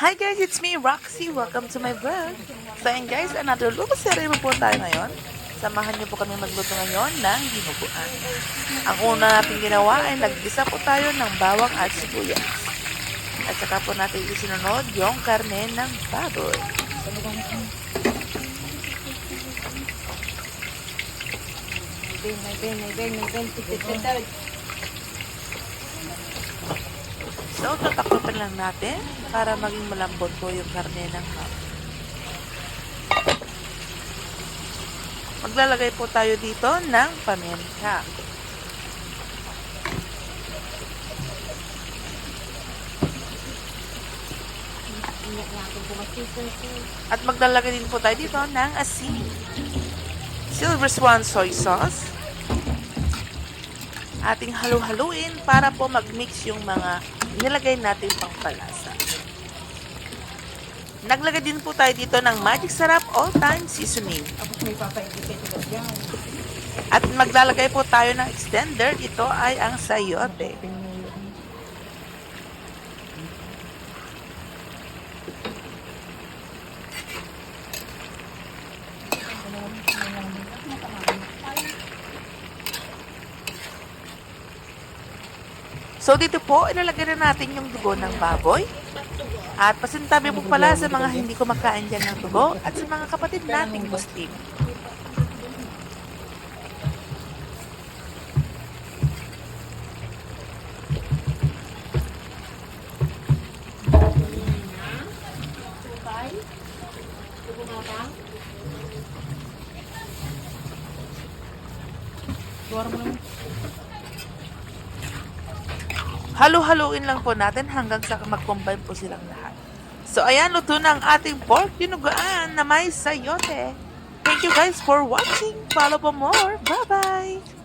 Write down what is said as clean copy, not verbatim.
Hi guys, it's me, Roxy. Welcome to my vlog. So ayun guys, another luto series po tayo ngayon. Samahan niyo po kami magluto ngayon ng dinuguan. Ang una natin ginawa ay naggisa po tayo ng bawang at sibuyas. At saka po natin isinunod yung karne ng baboy. So, tatakpan lang natin para maging malambot po yung karne ng baboy. Maglalagay po tayo dito ng paminta. At maglalagay din po tayo dito ng asin. Silver Swan soy sauce. Ating halu-haluin para po mag-mix yung mga nilagay natin pang palasa. Naglagay din po tayo dito ng Magic Sarap All-Time Seasoning. At maglalagay po tayo ng extender. Ito ay ang sayote. So, dito po, ilalagay na natin yung dugo ng baboy. At pasintabi po pala sa mga hindi kumakain dyan ng dugo at sa mga kapatid nating Muslim. Halo-haloin lang po natin hanggang sa mag-combine po silang lahat. So, ayan, luto na ang ating pork dinuguan na may sayote. Thank you guys for watching. Follow for more. Bye-bye!